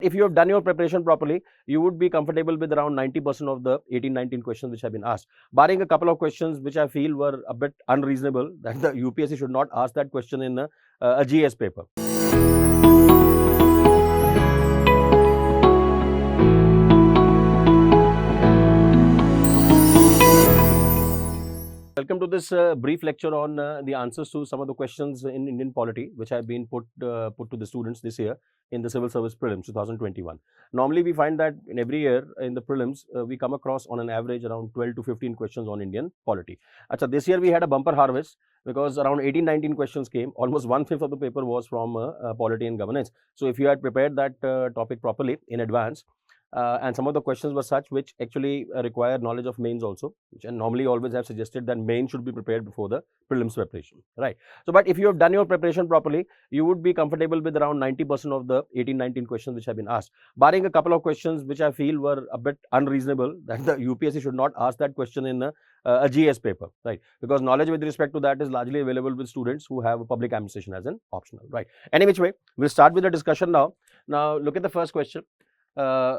If you have done your preparation properly, you would be comfortable with around 90% of the 18-19 questions which have been asked, barring a couple of questions which I feel were a bit unreasonable, that the UPSC should not ask that question in a GS paper. Welcome to this brief lecture on the answers to some of the questions in Indian polity which have been put to the students this year in the Civil Service Prelims 2021. Normally, we find that in every year in the prelims, we come across on an average around 12 to 15 questions on Indian polity. Achha, this year we had a bumper harvest because around 18-19 questions came. Almost 1/5 of the paper was from polity and governance. So, if you had prepared that topic properly in advance, and some of the questions were such which actually require knowledge of mains also, which I normally always have suggested that main should be prepared before the prelims preparation, right? So, but if you have done your preparation properly, you would be comfortable with around 90% of the 18-19 questions which have been asked, barring a couple of questions which I feel were a bit unreasonable, that the UPSC should not ask that question in a GS paper, right? Because knowledge with respect to that is largely available with students who have a public administration as an optional, right? Any which way, we'll start with the discussion now. Now, look at the first question.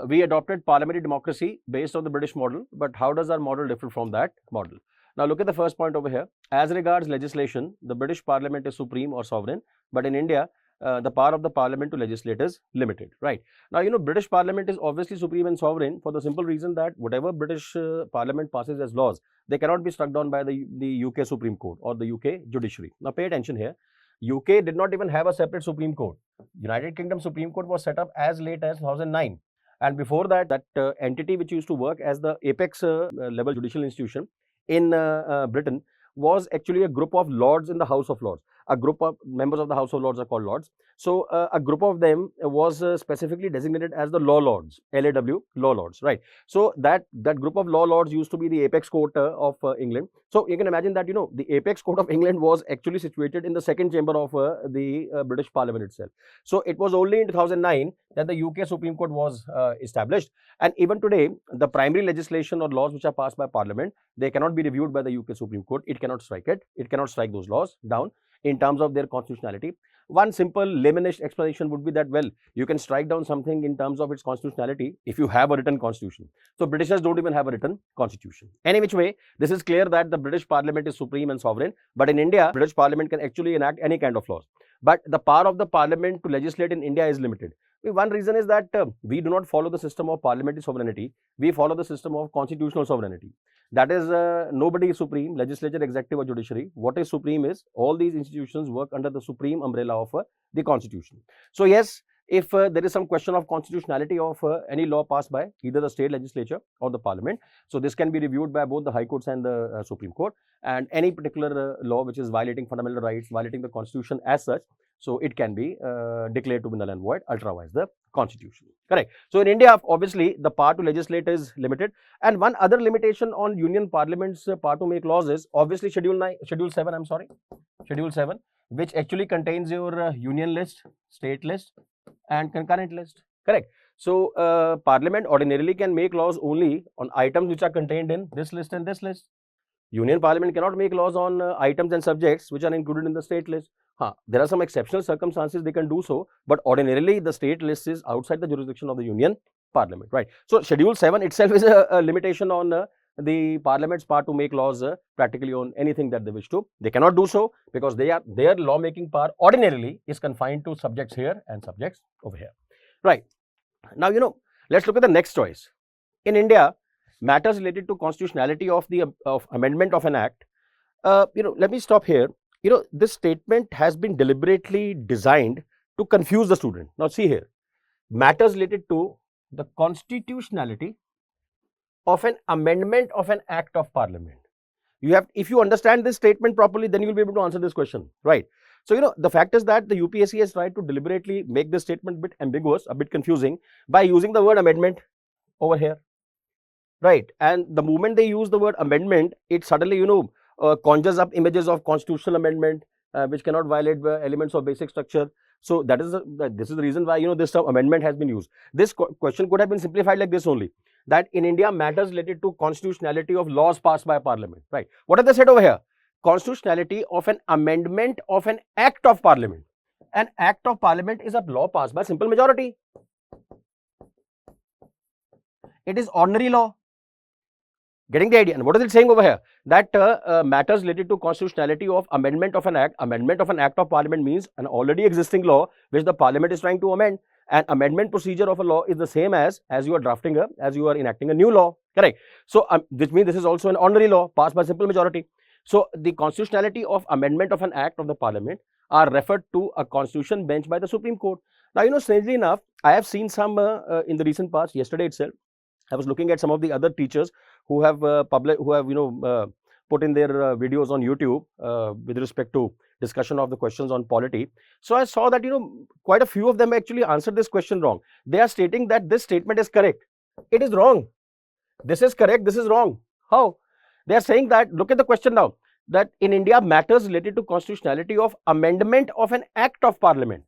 We adopted parliamentary democracy based on the British model, but how does our model differ from that model? Now, look at the first point over here. As regards legislation, the British parliament is supreme or sovereign, but in India, the power of the parliament to legislate is limited, right? Now, British parliament is obviously supreme and sovereign for the simple reason that whatever British parliament passes as laws, they cannot be struck down by the UK Supreme Court or the UK judiciary. Now, pay attention here. UK did not even have a separate Supreme Court. United Kingdom Supreme Court was set up as late as 2009. And before that, entity which used to work as the apex level judicial institution in Britain was actually a group of lords in the House of Lords. A group of members of the House of Lords are called lords. So, a group of them was specifically designated as the law lords, LAW, law lords, right? So, that group of law lords used to be the apex court of England. So, you can imagine that, the apex court of England was actually situated in the second chamber of the British Parliament itself. So, it was only in 2009 that the UK Supreme Court was established. And even today, the primary legislation or laws which are passed by Parliament, they cannot be reviewed by the UK Supreme Court. It cannot strike it. It cannot strike those laws down in terms of their constitutionality. One simple laymanish explanation would be that, well, you can strike down something in terms of its constitutionality if you have a written constitution. So, Britishers don't even have a written constitution. Any which way, this is clear that the British Parliament is supreme and sovereign, but in India, British Parliament can actually enact any kind of laws. But the power of the Parliament to legislate in India is limited. One reason is that we do not follow the system of parliamentary sovereignty, we follow the system of constitutional sovereignty. That is, nobody is supreme, legislature, executive or judiciary. What is supreme is all these institutions work under the supreme umbrella of the constitution. So, yes, if there is some question of constitutionality of any law passed by either the state legislature or the parliament, so this can be reviewed by both the high courts and the Supreme Court, and any particular law which is violating fundamental rights, violating the constitution as such, so it can be declared to be null and void, ultra-vires the constitution, correct. So, in India, obviously, the power to legislate is limited, and one other limitation on Union Parliament's power to make laws is obviously Schedule 7, which actually contains your union list, state list and concurrent list, correct. So, Parliament ordinarily can make laws only on items which are contained in this list and this list. Union Parliament cannot make laws on items and subjects which are included in the state list. There are some exceptional circumstances they can do so, but ordinarily the state list is outside the jurisdiction of the Union Parliament, right. So, Schedule 7 itself is a limitation on the Parliament's power to make laws practically on anything that they wish to. They cannot do so because their lawmaking power ordinarily is confined to subjects here and subjects over here, right. Now, let's look at the next choice. In India, matters related to constitutionality of amendment of an act, let me stop here. This statement has been deliberately designed to confuse the student. Now, see here, matters related to the constitutionality of an amendment of an act of parliament. If you understand this statement properly, then you will be able to answer this question, right. So, the fact is that the UPSC has tried to deliberately make this statement a bit ambiguous, a bit confusing by using the word amendment over here, right. And the moment they use the word amendment, it suddenly, conjures up images of constitutional amendment, which cannot violate elements of basic structure. So, this is the reason why, this term amendment has been used. This question could have been simplified like this only, that in India, matters related to constitutionality of laws passed by Parliament, right. What have they said over here? Constitutionality of an amendment of an act of Parliament. An act of Parliament is a law passed by simple majority. It is ordinary law. Getting the idea? And what is it saying over here? That matters related to constitutionality of amendment of an act. Amendment of an act of parliament means an already existing law which the parliament is trying to amend. And amendment procedure of a law is the same as you are drafting as you are enacting a new law. Correct. So which means this is also an ordinary law passed by simple majority. So the constitutionality of amendment of an act of the parliament are referred to a constitution bench by the Supreme Court. Now, strangely enough, I have seen some in the recent past, yesterday itself, I was looking at some of the other teachers who have put in their videos on YouTube with respect to discussion of the questions on polity. So I saw that quite a few of them actually answered this question wrong. They are stating that this statement is correct. It is wrong. This is correct. This is wrong. How? They are saying that, look at the question now, that in India matters related to constitutionality of amendment of an act of parliament,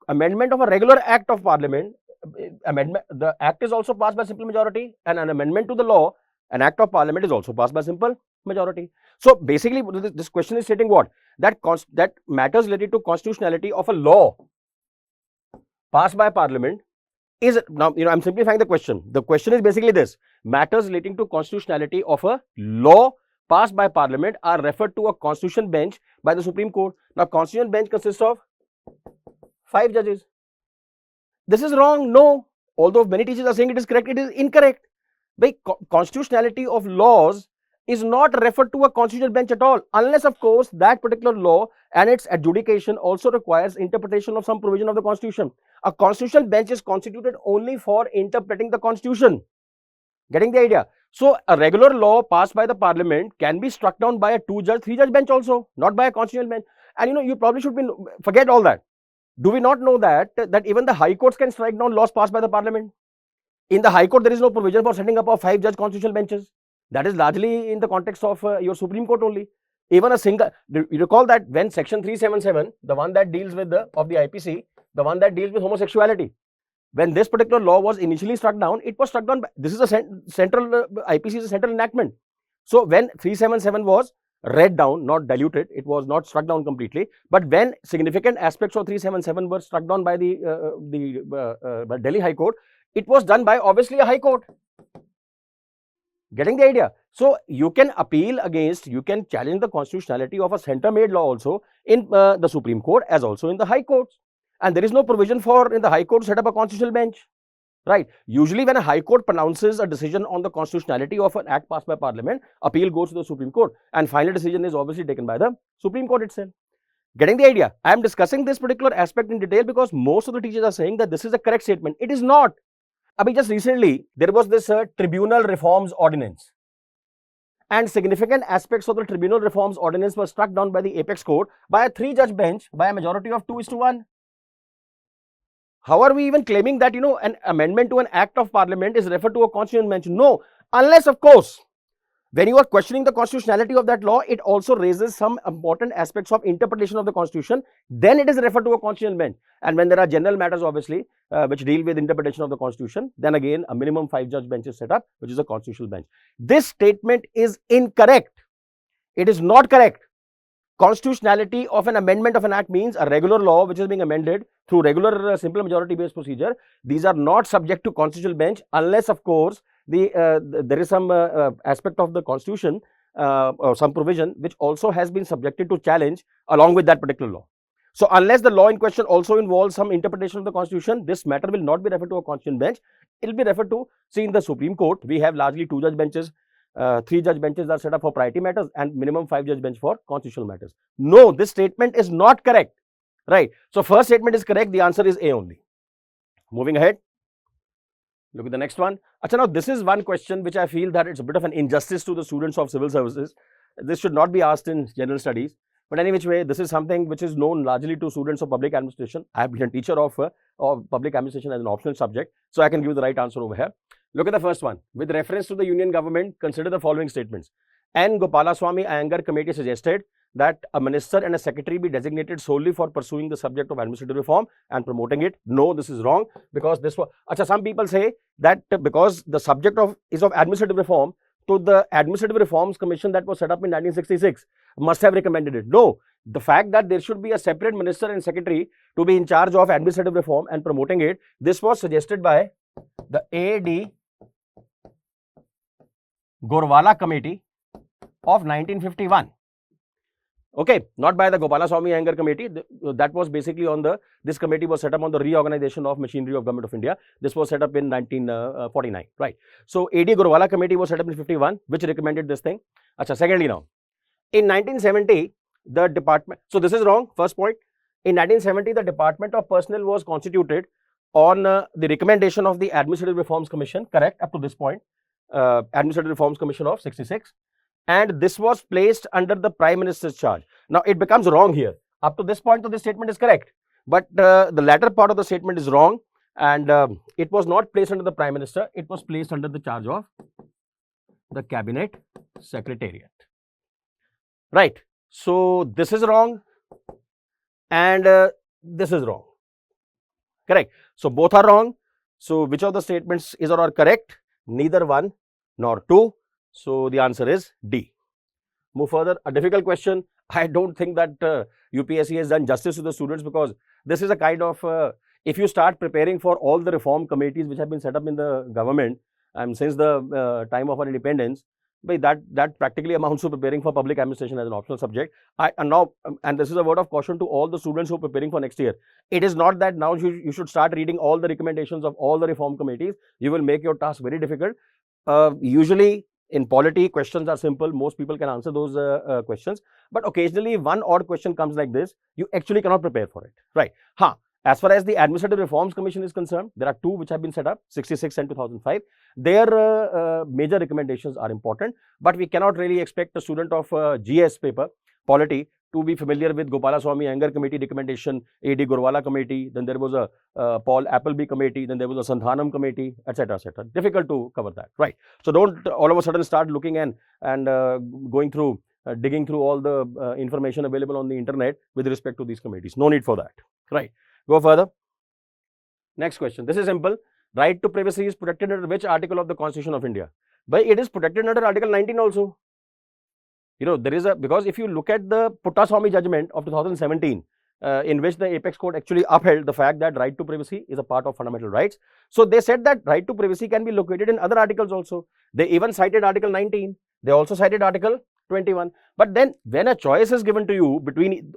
amendment of a regular act of parliament. Amendment, the act is also passed by simple majority, and an amendment to the law, an act of parliament, is also passed by simple majority. So basically this question is stating what? That matters related to constitutionality of a law passed by parliament is, now I'm simplifying the question. The question is basically this: matters relating to constitutionality of a law passed by parliament are referred to a constitution bench by the Supreme Court. Now constitution bench consists of 5 judges. This is wrong. No. Although many teachers are saying it is correct, it is incorrect. By constitutionality of laws is not referred to a constitutional bench at all, unless of course that particular law and its adjudication also requires interpretation of some provision of the constitution. A constitutional bench is constituted only for interpreting the constitution. Getting the idea? So a regular law passed by the parliament can be struck down by a 2-judge, 3-judge bench also, not by a constitutional bench. And you probably should forget all that. Do we not know that even the high courts can strike down laws passed by the parliament? In the high court, there is no provision for setting up of 5-judge constitutional benches. That is largely in the context of your Supreme Court only. Even a single, you recall that when section 377, the one that deals with of the IPC, the one that deals with homosexuality, when this particular law was initially struck down, it was struck down by, this is a central, IPC is a central enactment. So when 377 was read down, not diluted, it was not struck down completely, but when significant aspects of 377 were struck down by the by Delhi High Court, it was done by obviously a High Court. Getting the idea? So you can appeal against, you can challenge the constitutionality of a center-made law also in the Supreme Court as also in the High Courts, and there is no provision for in the High Court to set up a constitutional bench. Right. Usually when a High Court pronounces a decision on the constitutionality of an act passed by parliament, appeal goes to the Supreme Court and final decision is obviously taken by the Supreme Court itself. Getting the idea? I am discussing this particular aspect in detail because most of the teachers are saying that this is a correct statement. It is not. Just recently there was this Tribunal Reforms Ordinance, and significant aspects of the Tribunal Reforms Ordinance were struck down by the Apex Court by a 3-judge bench by a majority of 2:1. How are we even claiming that an amendment to an act of parliament is referred to a constitutional bench? No, unless of course when you are questioning the constitutionality of that law, it also raises some important aspects of interpretation of the constitution, then it is referred to a constitutional bench. And when there are general matters obviously which deal with interpretation of the constitution, then again a minimum 5-judge bench is set up, which is a constitutional bench. This statement is incorrect. It is not correct. Constitutionality of an amendment of an act means a regular law which is being amended through regular simple majority based procedure. These are not subject to constitutional bench unless of course there is some aspect of the constitution or some provision which also has been subjected to challenge along with that particular law. So unless the law in question also involves some interpretation of the constitution, this matter will not be referred to a constitutional bench. It will be referred to, see, in the Supreme Court we have largely 2-judge benches. 3-judge benches are set up for priority matters and minimum 5-judge bench for constitutional matters. No, this statement is not correct. Right. So first statement is correct. The answer is A only. Moving ahead. Look at the next one. Now this is one question which I feel that it's a bit of an injustice to the students of civil services. This should not be asked in general studies. But any which way, this is something which is known largely to students of public administration. I have been a teacher of public administration as an optional subject, so I can give the right answer over here. Look at the first one. With reference to the union government, consider the following statements. N. Gopalaswamy Iyengar committee suggested that a minister and a secretary be designated solely for pursuing the subject of administrative reform and promoting it. No, this is wrong, because this was, some people say that because the subject is of administrative reform, so the Administrative Reforms Commission that was set up in 1966 must have recommended it. No, the fact that there should be a separate minister and secretary to be in charge of administrative reform and promoting it, this was suggested by the Gorwala Committee of 1951. Okay, not by the Gopalaswamy Iyengar Committee. That was basically on this committee was set up on the reorganization of machinery of Government of India. This was set up in 1949, right? So, A.D. Gorwala Committee was set up in 51, which recommended this thing. Acha, secondly now, in 1970, the department, so this is wrong, first point. In 1970, the Department of Personnel was constituted on the recommendation of the Administrative Reforms Commission, correct, up to this point, Administrative Reforms Commission of 66. And this was placed under the Prime Minister's charge. Now, it becomes wrong here. Up to this point, this statement is correct. But the latter part of the statement is wrong. And it was not placed under the Prime Minister. It was placed under the charge of the Cabinet Secretariat. Right. So, this is wrong. And this is wrong. Correct. So, both are wrong. So, which of the statements is or are correct? Neither one nor two. So, the answer is D. Move further, a difficult question. I don't think that UPSC has done justice to the students, because this is a kind of, if you start preparing for all the reform committees which have been set up in the government since the time of our independence, that practically amounts to preparing for public administration as an optional subject. And this is a word of caution to all the students who are preparing for next year. It is not that now you should start reading all the recommendations of all the reform committees. You will make your task very difficult. Usually, in polity, questions are simple. Most people can answer those questions. But occasionally, one odd question comes like this. You actually cannot prepare for it. Right. As far as the Administrative Reforms Commission is concerned, there are two which have been set up, 66 and 2005. Their major recommendations are important. But we cannot really expect a student of GS paper, polity, to be familiar with Gopalaswamy Iyengar Committee recommendation, A.D. Gorwala Committee, then there was a Paul Appleby Committee, then there was a Santhanam Committee, etc., etc. Difficult to cover that, right? So, don't all of a sudden start looking and going through, digging through all the information available on the internet with respect to these committees. No need for that, right? Go further. Next question. This is simple. Right to privacy is protected under which article of the Constitution of India? But it is protected under Article 19 also. You know, there is because if you look at the Puttaswamy judgment of 2017, in which the Apex Court actually upheld the fact that right to privacy is a part of fundamental rights. So, they said that right to privacy can be located in other articles also. They even cited Article 19. They also cited Article 21. But then when a choice is given to you between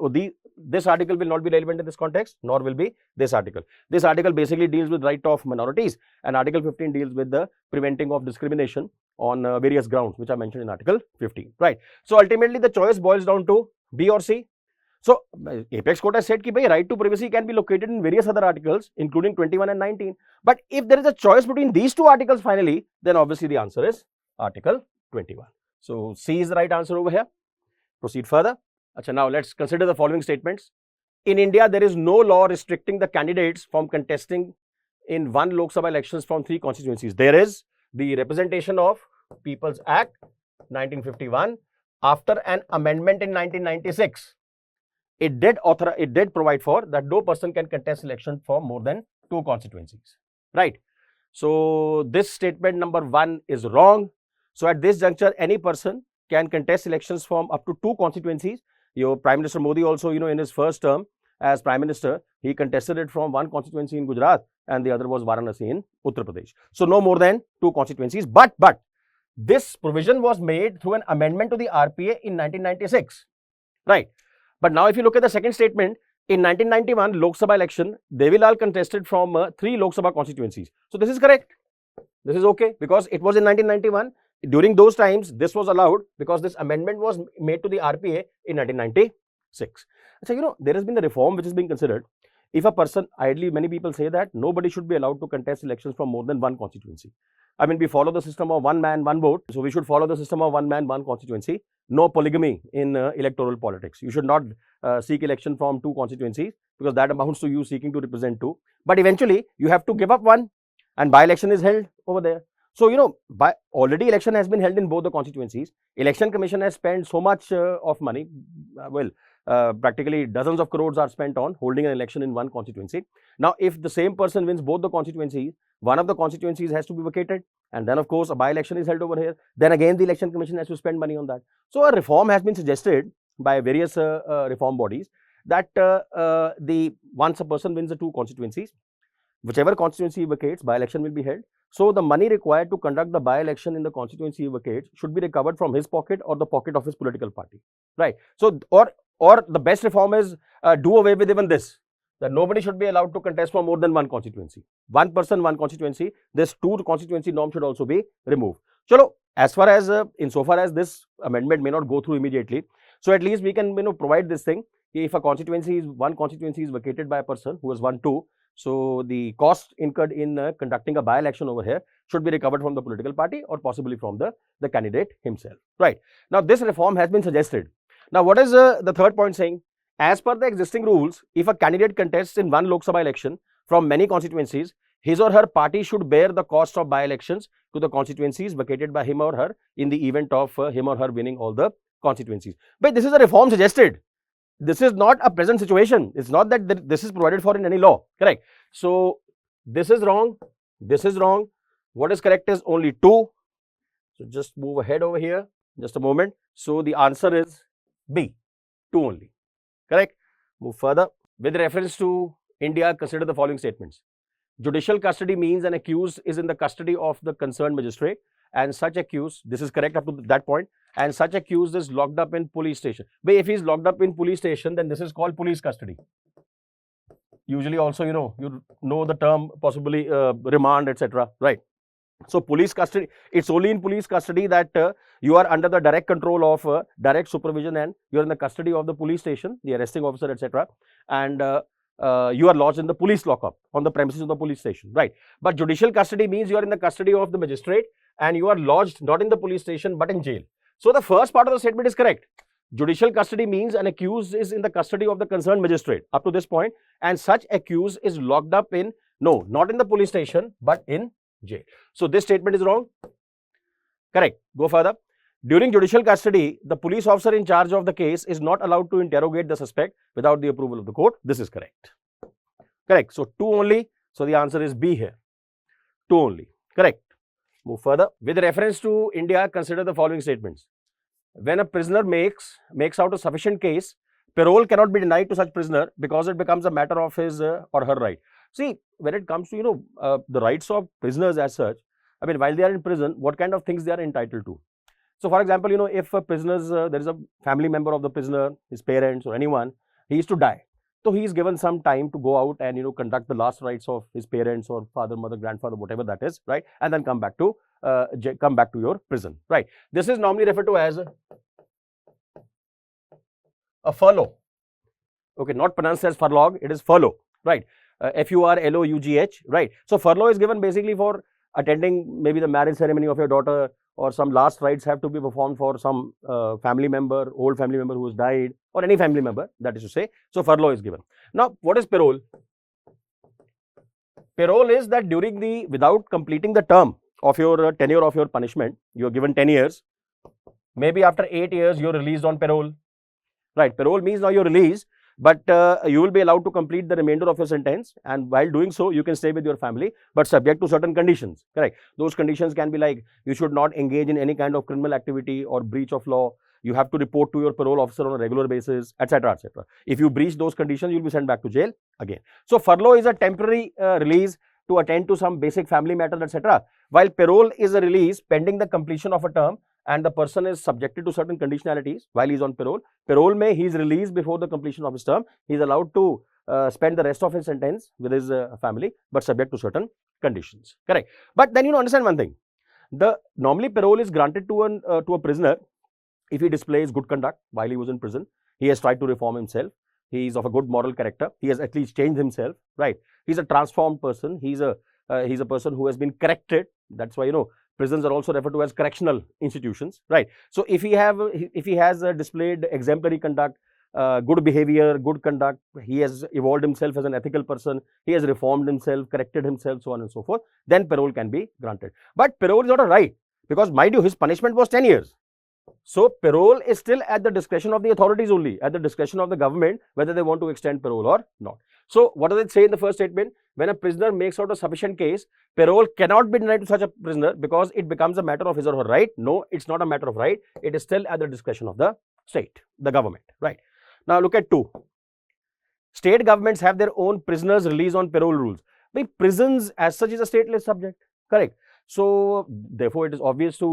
this article will not be relevant in this context, nor will be this article. This article basically deals with right of minorities, and Article 15 deals with the preventing of discrimination on various grounds which are mentioned in Article 15, right? So, ultimately the choice boils down to B or C. So, Apex Court has said that right to privacy can be located in various other articles, including 21 and 19. But if there is a choice between these two articles finally, then obviously the answer is Article 21. So, C is the right answer over here. Proceed further. Achha, now let's consider the following statements. In India, there is no law restricting the candidates from contesting in one Lok Sabha elections from 3 constituencies. There is the Representation of People's Act 1951. After an amendment in 1996, it did provide for that no person can contest election for more than 2 constituencies, right? So, this statement number 1 is wrong. So, at this juncture, any person can contest elections from up to 2 constituencies. Your Prime Minister Modi also, in his first term as Prime Minister, he contested it from 1 constituency in Gujarat and the other was Varanasi in Uttar Pradesh. So, no more than 2 constituencies. But this provision was made through an amendment to the RPA in 1996, right? But now, if you look at the second statement, in 1991 Lok Sabha election, Devilal contested from 3 Lok Sabha constituencies. So, this is correct. This is okay because it was in 1991. During those times, this was allowed because this amendment was made to the RPA in 1996. So, there has been the reform which is being considered. If a person, ideally many people say that nobody should be allowed to contest elections from more than 1 constituency. I mean, we follow the system of 1 man, 1 vote. So, we should follow the system of 1 man, 1 constituency. No polygamy in electoral politics. You should not seek election from 2 constituencies because that amounts to you seeking to represent 2. But eventually, you have to give up 1 and by-election is held over there. So, already election has been held in both the constituencies. Election Commission has spent so much of money, practically dozens of crores are spent on holding an election in 1 constituency. Now, if the same person wins both the constituencies, one of the constituencies has to be vacated and then of course, a by-election is held over here. Then again, the Election Commission has to spend money on that. So, a reform has been suggested by various reform bodies that once a person wins the 2 constituencies, whichever constituency he vacates, by-election will be held. So the money required to conduct the by-election in the constituency he vacates should be recovered from his pocket or the pocket of his political party, right? So or the best reform is do away with even this, that nobody should be allowed to contest for more than one constituency. One person, one constituency. This two constituency norm should also be removed. Chalo, as far as insofar as this amendment may not go through immediately, so at least we can provide this thing. If a constituency is one constituency is vacated by a person who has won two, so the cost incurred in conducting a by-election over here should be recovered from the political party or possibly from the candidate himself. Right. Now this reform has been suggested. Now what is the third point saying? As per the existing rules, if a candidate contests in one Lok Sabha election from many constituencies, his or her party should bear the cost of by-elections to the constituencies vacated by him or her in the event of him or her winning all the constituencies. But this is a reform suggested. This is not a present situation. It's not that this is provided for in any law, correct? So this is wrong. This is wrong. What is correct is only 2. So just move ahead over here. Just a moment. So the answer is B, 2 only. Correct? Move further. With reference to India, consider the following statements. Judicial custody means an accused is in the custody of the concerned magistrate, and such accused, this is correct up to that point, and such accused is locked up in police station. But if he is locked up in police station, then this is called police custody. Usually also, you know the term possibly remand, etc. Right. So police custody, it's only in police custody that you are under the direct control of direct supervision, and you are in the custody of the police station, the arresting officer, etc. And you are lodged in the police lockup on the premises of the police station, right? But judicial custody means you are in the custody of the magistrate and you are lodged not in the police station but in jail. So the first part of the statement is correct. Judicial custody means an accused is in the custody of the concerned magistrate up to this point, and such accused is locked up in, no, not in the police station but in jail. So this statement is wrong. Correct. Go further. During judicial custody, the police officer in charge of the case is not allowed to interrogate the suspect without the approval of the court. This is correct. Correct. So 2 only. So the answer is B here. 2 only. Correct. Move further. With reference to India, consider the following statements. When a prisoner makes out a sufficient case, parole cannot be denied to such prisoner because it becomes a matter of his or her right. See, when it comes to the rights of prisoners as such, I mean, while they are in prison, what kind of things they are entitled to? So, for example, if a prisoner's there is a family member of the prisoner, his parents or anyone, he is to die. So he is given some time to go out and conduct the last rites of his parents or father, mother, grandfather, whatever that is, right? And then come back to your prison, right? This is normally referred to as a furlough. Okay, not pronounced as furlong, it is furlough, right? F-U-R-L-O-U-G-H, right? So furlough is given basically for attending maybe the marriage ceremony of your daughter, or some last rites have to be performed for some family member, old family member who has died, or any family member, that is to say. So furlough is given. Now, what is parole? Parole is that without completing the term of your tenure of your punishment, you are given 10 years. Maybe after 8 years, you are released on parole. Right, parole means now you are released, but you will be allowed to complete the remainder of your sentence, and while doing so, you can stay with your family, but subject to certain conditions, correct? Those conditions can be like, you should not engage in any kind of criminal activity or breach of law, you have to report to your parole officer on a regular basis, etc., etc. If you breach those conditions, you will be sent back to jail again. So furlough is a temporary release to attend to some basic family matters, etc., while parole is a release pending the completion of a term, and the person is subjected to certain conditionalities while he is on parole. Parole may he is released before the completion of his term. He is allowed to spend the rest of his sentence with his family, but subject to certain conditions. Correct. But then understand one thing. Normally parole is granted to a prisoner if he displays good conduct while he was in prison. He has tried to reform himself. He is of a good moral character. He has at least changed himself. Right. He is a transformed person. He is a person who has been corrected. That's why prisons are also referred to as correctional institutions, right? So if he has displayed exemplary conduct, good behavior, good conduct, he has evolved himself as an ethical person, he has reformed himself, corrected himself, so on and so forth, then parole can be granted. But parole is not a right, because mind you, his punishment was 10 years. So parole is still at the discretion of the authorities only, at the discretion of the government, whether they want to extend parole or not. So what does it say in the first statement? When a prisoner makes out a sufficient case, parole cannot be denied to such a prisoner because it becomes a matter of his or her right. No, it's not a matter of right. It is still at the discretion of the state, the government, right? Now look at 2. State governments have their own prisoners release on parole rules. But prisons as such is a stateless subject, Correct. So therefore, it is obvious to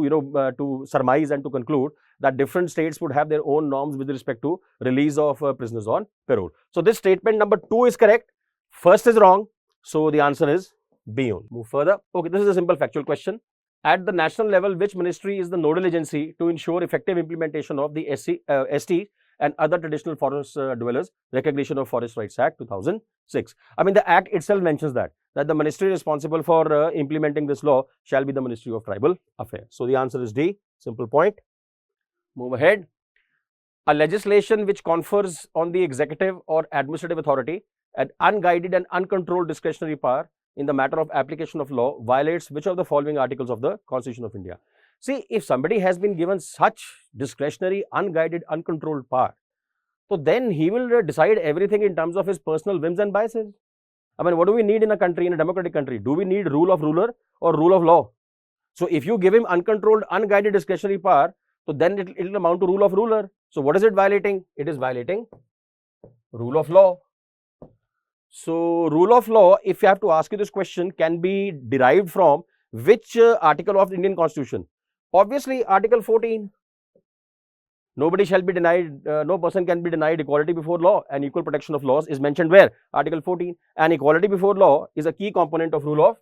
to surmise and to conclude that different states would have their own norms with respect to release of prisoners on parole. So this statement number 2 is correct. First is wrong. So the answer is B only. Move further. Okay, this is a simple factual question. At the national level, which ministry is the nodal agency to ensure effective implementation of the ST and other traditional forest dwellers Recognition of Forest Rights Act 2006? I mean, the act itself mentions that the ministry responsible for implementing this law shall be the Ministry of Tribal Affairs. So the answer is D. Simple point. Move ahead. A legislation which confers on the executive or administrative authority an unguided and uncontrolled discretionary power in the matter of application of law violates which of the following articles of the Constitution of India? See, if somebody has been given such discretionary, unguided, uncontrolled power, so then he will decide everything in terms of his personal whims and biases. I mean, what do we need in a country, in a democratic country? Do we need rule of ruler or rule of law? So if you give him uncontrolled, unguided discretionary power, so then it will amount to rule of ruler. So what is it violating? It is violating rule of law. So rule of law, if you have to ask you this question, can be derived from which article of the Indian Constitution? Obviously, Article 14. Nobody shall be denied, no person can be denied equality before law and equal protection of laws is mentioned where? Article 14. And equality before law is a key component of rule of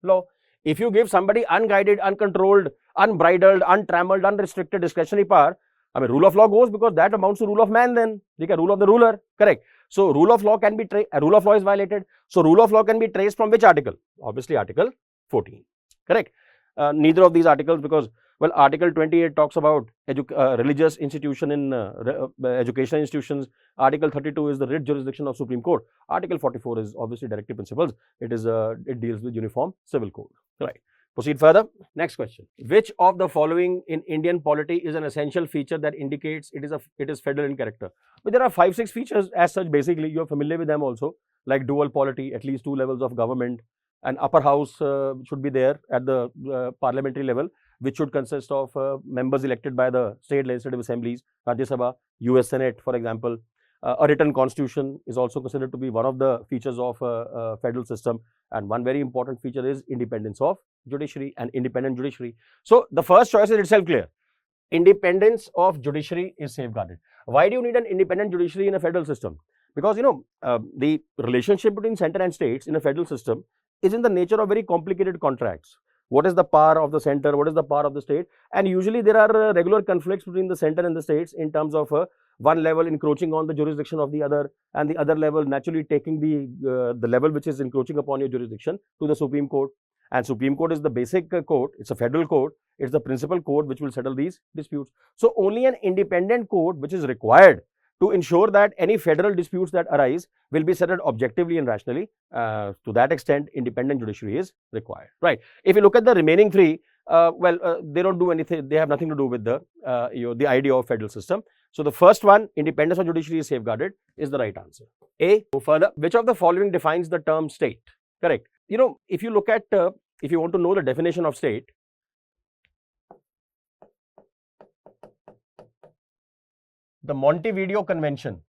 law. If you give somebody unguided, uncontrolled, unbridled, untrammeled, unrestricted discretionary power, I mean, rule of law goes because that amounts to rule of man then. Rule of the ruler, correct. So rule of law can be, rule of law is violated. So rule of law can be traced from which article? Obviously, Article 14, correct. Neither of these articles, because, well, Article 28 talks about religious institution in educational institutions. Article 32 is the writ jurisdiction of Supreme Court. Article 44 is obviously directive principles. It deals with uniform civil code, right. Proceed further. Next question. Which of the following in Indian polity is an essential feature that indicates it is federal in character? But there are 5-6 features as such. Basically, you are familiar with them also, like dual polity, at least 2 levels of government, and upper house should be there at the parliamentary level, which should consist of members elected by the state legislative assemblies, Rajya Sabha, US Senate, for example. A written constitution is also considered to be one of the features of a federal system, and one very important feature is independence of judiciary and independent judiciary. So the first choice is itself clear. Independence of judiciary is safeguarded. Why do you need an independent judiciary in a federal system? Because the relationship between center and states in a federal system is in the nature of very complicated contracts. What is the power of the center? What is the power of the state? And usually there are regular conflicts between the center and the states in terms of one level encroaching on the jurisdiction of the other, and the other level naturally taking the level which is encroaching upon your jurisdiction to the Supreme Court. And Supreme Court is the basic court. It's a federal court. It's the principal court which will settle these disputes. So only an independent court which is required to ensure that any federal disputes that arise will be settled objectively and rationally. To that extent, independent judiciary is required, right? If you look at the remaining 3, they don't do anything. They have nothing to do with the idea of federal system. So the first one, independence of judiciary is safeguarded, is the right answer. A. Go further. Which of the following defines the term state? Correct. If you look at, if you want to know the definition of state, the Montevideo Convention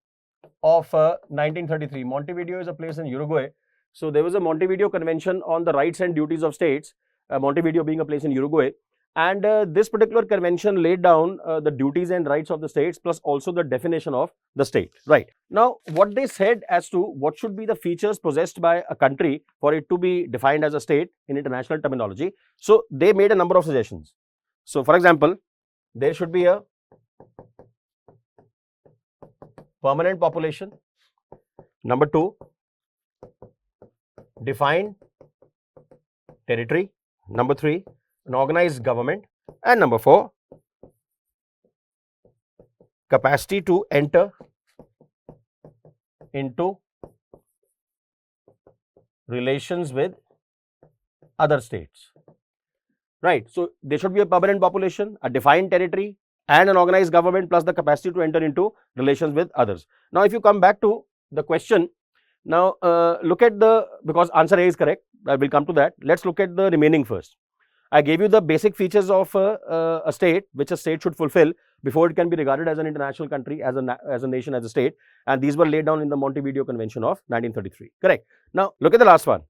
of 1933. Montevideo is a place in Uruguay. So there was a Montevideo Convention on the rights and duties of states, Montevideo being a place in Uruguay. And this particular convention laid down the duties and rights of the states, plus also the definition of the state, right. Now, what they said as to what should be the features possessed by a country for it to be defined as a state in international terminology. So they made a number of suggestions. So for example, there should be a permanent population. Number 2, defined territory. Number 3, an organized government. And number 4, capacity to enter into relations with other states, right. So there should be a permanent population, a defined territory, and an organized government, plus the capacity to enter into relations with others. Now, if you come back to the question, now look at because answer A is correct, I will come to that. Let's look at the remaining first. I gave you the basic features of a state, which a state should fulfill before it can be regarded as an international country, as a nation, as a state, and these were laid down in the Montevideo Convention of 1933, correct. Now, look at the last one.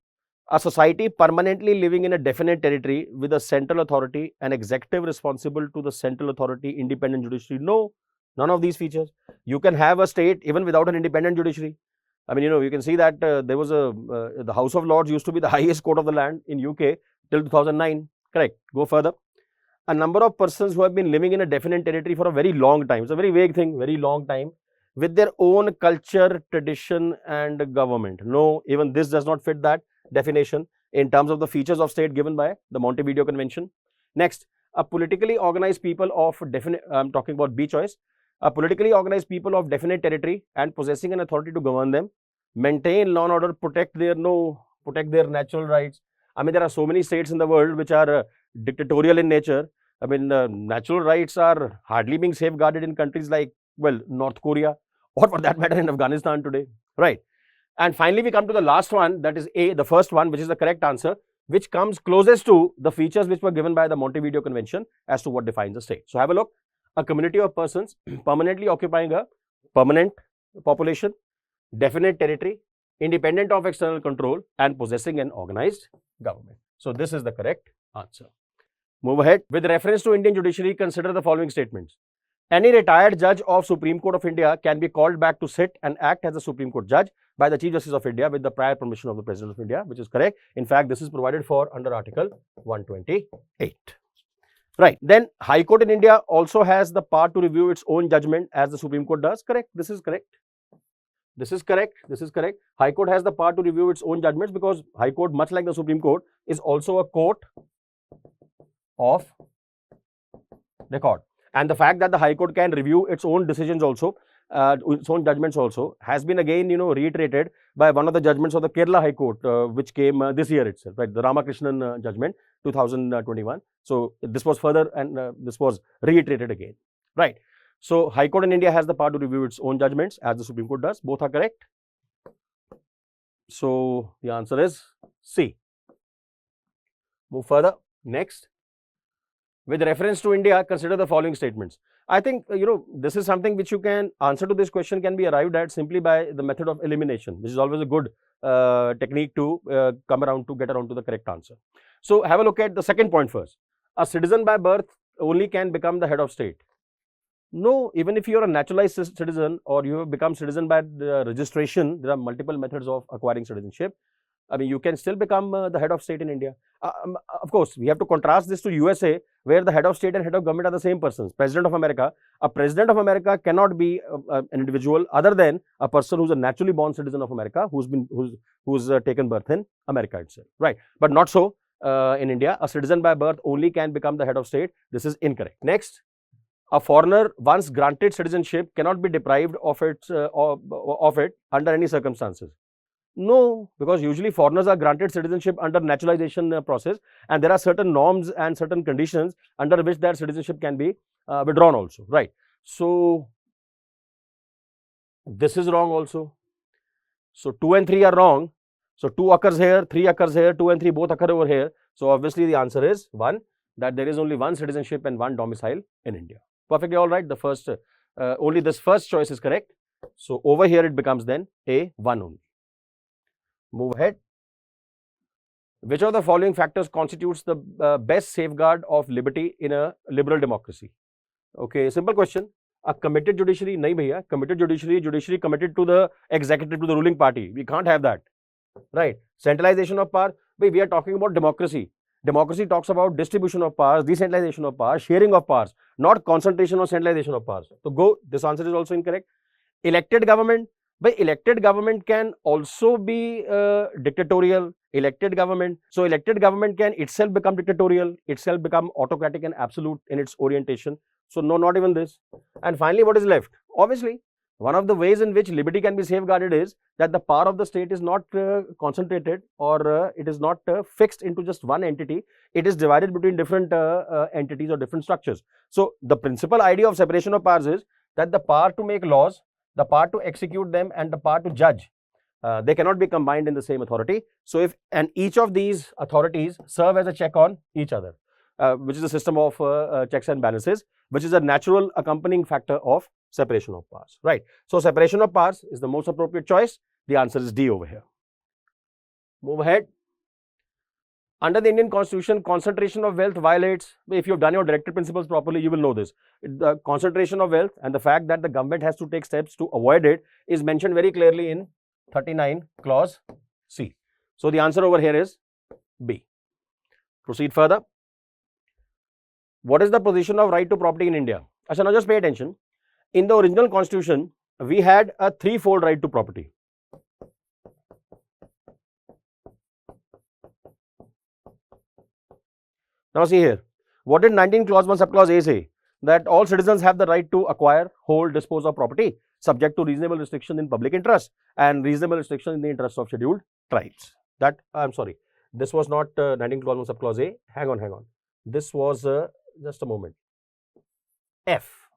A society permanently living in a definite territory with a central authority and executive responsible to the central authority, independent judiciary. No, none of these features. You can have a state even without an independent judiciary. I mean, you can see that there was the House of Lords used to be the highest court of the land in UK till 2009. Correct. Go further. A number of persons who have been living in a definite territory for a very long time. It's a very vague thing, very long time, with their own culture, tradition and government. No, even this does not fit that definition in terms of the features of state given by the Montevideo Convention. Next, a politically organized people of definite, I'm talking about B choice, a politically organized people of definite territory and possessing an authority to govern them, maintain law and order, protect their natural rights. I mean, there are so many states in the world which are dictatorial in nature. I mean, natural rights are hardly being safeguarded in countries like, well, North Korea, or for that matter in Afghanistan today, right? And finally, we come to the last one, that is A, the first one, which is the correct answer, which comes closest to the features which were given by the Montevideo Convention as to what defines a state. So, have a look. A community of persons permanently occupying a permanent population, definite territory, independent of external control and possessing an organized government. So, this is the correct answer. Move ahead. With reference to Indian judiciary, consider the following statements. Any retired judge of Supreme Court of India can be called back to sit and act as a Supreme Court judge by the Chief Justice of India with the prior permission of the President of India, which is correct. In fact, this is provided for under Article 128. Right. Then, High Court in India also has the power to review its own judgment as the Supreme Court does. Correct. This is correct. This is correct. This is correct. High Court has the power to review its own judgments because High Court, much like the Supreme Court, is also a court of record. And the fact that the High Court can review its own decisions also, its own judgments also, has been again, reiterated by one of the judgments of the Kerala High Court, which came this year itself, right? The Ramakrishnan judgment, 2021. So, this was further and this was reiterated again, right? So, High Court in India has the power to review its own judgments as the Supreme Court does. Both are correct. So, the answer is C. Move further. Next. With reference to India, consider the following statements. I think, this is something which you can answer to this question can be arrived at simply by the method of elimination, which is always a good technique to get around to the correct answer. So, have a look at the second point first. A citizen by birth only can become the head of state. No, even if you are a naturalized citizen or you have become citizen by registration, there are multiple methods of acquiring citizenship. I mean, you can still become the head of state in India. Of course, we have to contrast this to USA, where the head of state and head of government are the same persons. President of America. A president of America cannot be an individual other than a person who's a naturally born citizen of America, who's taken birth in America itself, right? But not so in India. A citizen by birth only can become the head of state. This is incorrect. Next, a foreigner once granted citizenship cannot be deprived of it under any circumstances. No, because usually foreigners are granted citizenship under naturalization process, and there are certain norms and certain conditions under which that citizenship can be withdrawn also, right? So, this is wrong also. So, 2 and 3 are wrong. So, 2 occurs here, 3 occurs here, 2 and 3 both occur over here. So, obviously, the answer is 1, that there is only one citizenship and one domicile in India. Perfectly all right. The first, only this first choice is correct. So, over here it becomes then A, 1 only. Move ahead. Which of the following factors constitutes the best safeguard of liberty in a liberal democracy? Okay, simple question. A committed judiciary? Nahi bhaiya, committed judiciary committed to the executive, to the ruling party. We can't have that, right? Centralization of power. Bhai, we are talking about democracy. Democracy talks about distribution of powers, decentralization of powers, sharing of powers, not concentration or centralization of powers. So, go. This answer is also incorrect. Elected government. But elected government can also be dictatorial, elected government. So, elected government can itself become dictatorial, itself become autocratic and absolute in its orientation. So, no, not even this. And finally, what is left? Obviously, one of the ways in which liberty can be safeguarded is that the power of the state is not concentrated, or it is not fixed into just one entity. It is divided between different entities or different structures. So, the principal idea of separation of powers is that the power to make laws, the power to execute them and the power to judge, they cannot be combined in the same authority. So, each of these authorities serve as a check on each other, which is a system of checks and balances, which is a natural accompanying factor of separation of powers, right? So, separation of powers is the most appropriate choice. The answer is D over here. Move ahead. Under the Indian Constitution, concentration of wealth violates, if you've done your directive principles properly, you will know this. The concentration of wealth and the fact that the government has to take steps to avoid it is mentioned very clearly in 39 clause C. So the answer over here is B. Proceed further. What is the position of right to property in India? Asha, now just pay attention. In the original constitution, we had a threefold right to property. Now see here, what did 19 clause 1 subclause A say? That all citizens have the right to acquire, hold, dispose of property subject to reasonable restriction in public interest and reasonable restriction in the interest of scheduled tribes. That, I'm sorry, this was not 19 clause 1 subclause A. Hang on. This was, just a moment, F.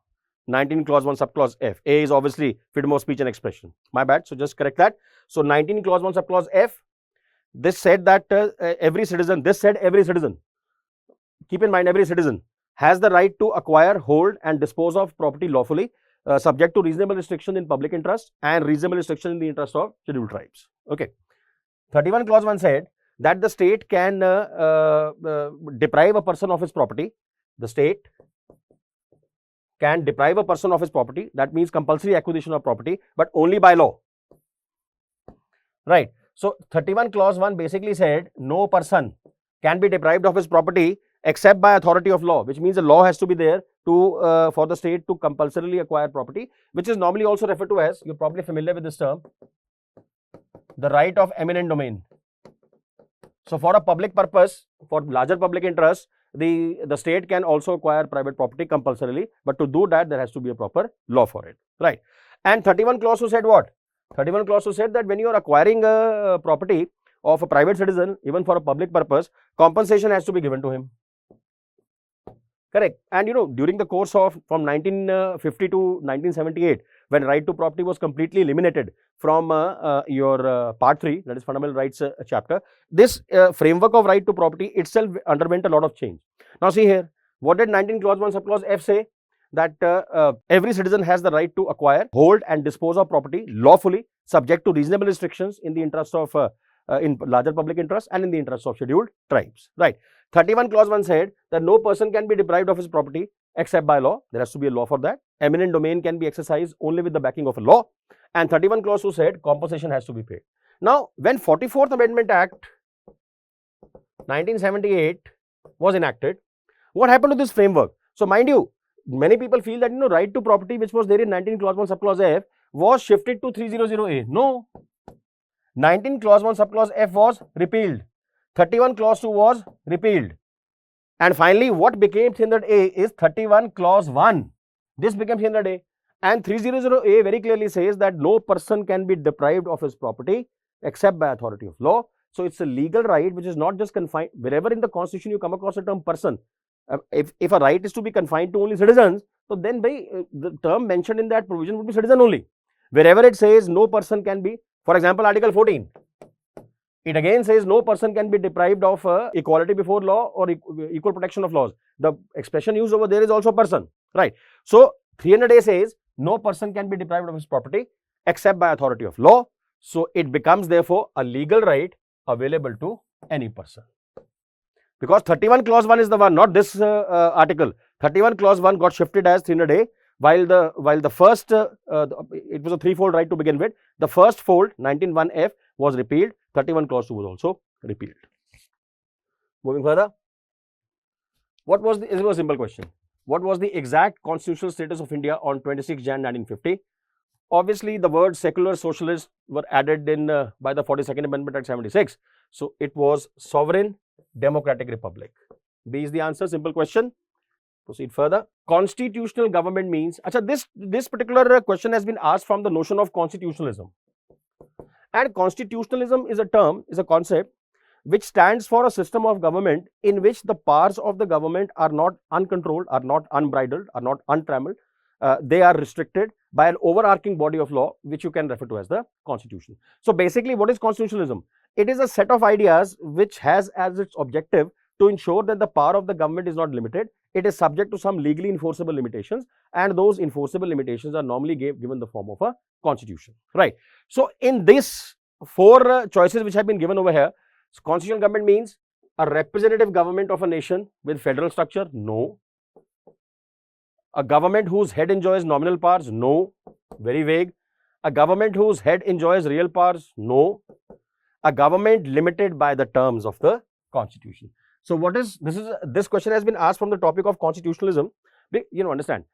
19 clause 1 subclause F. A is obviously freedom of speech and expression. My bad. So just correct that. So 19 clause 1 subclause F, this said that every citizen, keep in mind, every citizen has the right to acquire, hold and dispose of property lawfully, subject to reasonable restriction in public interest and reasonable restriction in the interest of scheduled tribes. Okay. 31 clause 1 said that the state can deprive a person of his property. The state can deprive a person of his property. That means compulsory acquisition of property, but only by law. Right. So 31 clause 1 basically said no person can be deprived of his property except by authority of law, which means a law has to be there to for the state to compulsorily acquire property, which is normally also referred to as, you're probably familiar with this term, the right of eminent domain. So for a public purpose, for larger public interest, the state can also acquire private property compulsorily, but to do that there has to be a proper law for it, right? And 31 clause 2 said what? 31 clause 2 said that when you are acquiring a property of a private citizen, even for a public purpose, compensation has to be given to him. Correct. And you know, during the course of from 1950 to 1978, when right to property was completely eliminated from your part 3, that is fundamental rights chapter, this framework of right to property itself underwent a lot of change. Now see here, what did 19 clause 1 subclause F say? That every citizen has the right to acquire, hold and dispose of property lawfully, subject to reasonable restrictions in the interest of in larger public interest and in the interest of scheduled tribes, right? 31 clause 1 said that no person can be deprived of his property except by law. There has to be a law for that. Eminent domain can be exercised only with the backing of a law. And 31 clause 2 said compensation has to be paid. Now, when 44th Amendment Act 1978 was enacted, what happened to this framework? So, mind you, many people feel that, you know, right to property which was there in 19 clause 1 subclause F was shifted to 300A. No. 19 clause 1 subclause F was repealed. 31 clause 2 was repealed. And finally, what became 300A is 31 clause 1. This became 300A. And 300A very clearly says that no person can be deprived of his property except by authority of law. So, it's a legal right which is not just confined, wherever in the constitution you come across the term person, if a right is to be confined to only citizens, so then the term mentioned in that provision would be citizen only. Wherever it says no person can be, for example, Article 14, it again says no person can be deprived of equality before law or equal protection of laws. The expression used over there is also person, right? So, 300A says no person can be deprived of his property except by authority of law. So, it becomes therefore a legal right available to any person. Because 31 clause 1 is the one, not this article. 31 clause 1 got shifted as 300A, while the first, it was a threefold right to begin with. The first fold, 19(1)(f) was repealed. 31 clause 2 was also repealed. Moving further, what was the, it was a simple question. What was the exact constitutional status of India on 26 Jan 1950? Obviously, the words secular socialist were added in by the 42nd Amendment Act 76. So, it was sovereign democratic republic. B is the answer, simple question. Proceed further. Constitutional government means, this particular question has been asked from the notion of constitutionalism. And constitutionalism is a term, is a concept which stands for a system of government in which the powers of the government are not uncontrolled, are not unbridled, are not untrammeled. They are restricted by an overarching body of law which you can refer to as the constitution. So, basically what is constitutionalism? It is a set of ideas which has as its objective to ensure that the power of the government is not limited. It is subject to some legally enforceable limitations, and those enforceable limitations are normally given the form of a constitution, right? So, in this 4 choices which have been given over here, so constitutional government means A representative government of a nation with federal structure? No. A government whose head enjoys nominal powers? No. Very vague. A government whose head enjoys real powers? No. A government limited by the terms of the constitution. So what is this question has been asked from the topic of constitutionalism. Understand,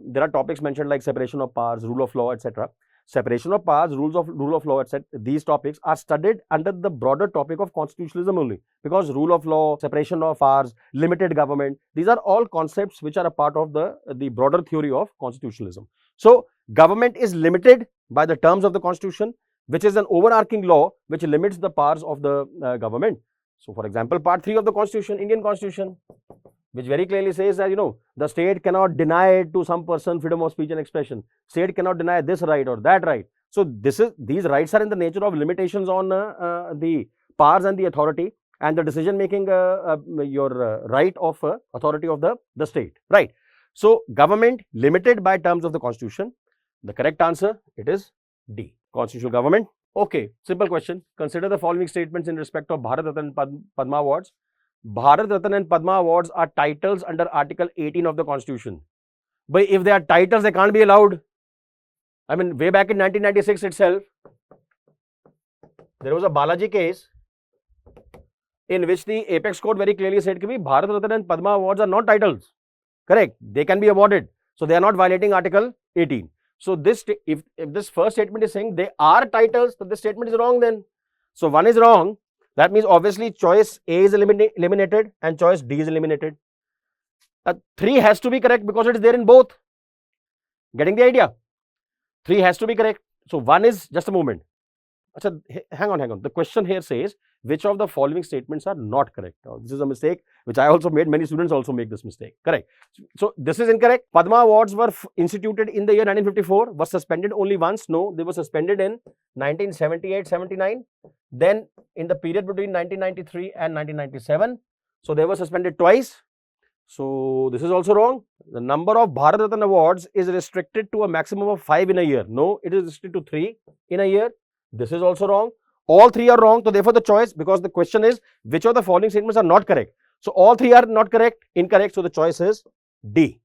there are topics mentioned like separation of powers, rule of law, etc. Separation of powers, rule of law, etc. These topics are studied under the broader topic of constitutionalism only, because rule of law, separation of powers, limited government, these are all concepts which are a part of the broader theory of constitutionalism. So government is limited by the terms of the constitution, which is an overarching law which limits the powers of the government. So for example, part 3 of the constitution, Indian constitution, which very clearly says that, the state cannot deny to some person freedom of speech and expression. State cannot deny this right or that right. So these rights are in the nature of limitations on the powers and the authority and the decision making your right of authority of the state, right? So government limited by terms of the constitution. The correct answer, it is D, constitutional government. Okay, simple question. Consider the following statements in respect of Bharat Ratna and Padma Awards. Bharat Ratna and Padma Awards are titles under Article 18 of the Constitution. But if they are titles, they can't be allowed. I mean, way back in 1996 itself, there was a Balaji case in which the Apex Court very clearly said that Bharat Ratna and Padma Awards are not titles. Correct? They can be awarded. So they are not violating Article 18. So if this first statement is saying they are titles, then this statement is wrong then. So one is wrong. That means obviously choice A is eliminated and choice D is eliminated. 3 has to be correct because it is there in both. Getting the idea? 3 has to be correct. So 1 is, just a moment. Achha, hang on. The question here says, which of the following statements are not correct? Now, this is a mistake which I also made. Many students also make this mistake. Correct. So this is incorrect. Padma Awards were instituted in the year 1954. Was suspended only once? No, they were suspended in 1978-79. Then in the period between 1993 and 1997. So they were suspended twice. So this is also wrong. The number of Bharat Ratna awards is restricted to a maximum of 5 in a year. No, it is restricted to 3 in a year. This is also wrong. All 3 are wrong. So therefore the choice, because the question is which of the following statements are not correct. So all 3 are not correct, incorrect. So the choice is D.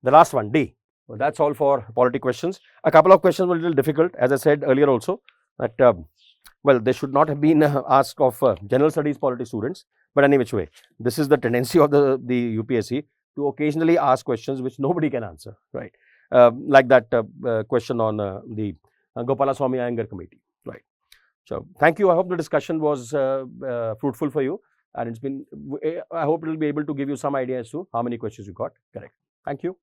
The last one, D. So that's all for polity questions. A couple of questions were a little difficult, as I said earlier also, that well, they should not have been asked of general studies polity students. But any which way, this is the tendency of the UPSC to occasionally ask questions which nobody can answer, right? Like that question on the Gopalaswamy Iyengar committee, right? So thank you. I hope the discussion was fruitful for you, and it's been. I hope it will be able to give you some idea as to how many questions you got correct. Thank you.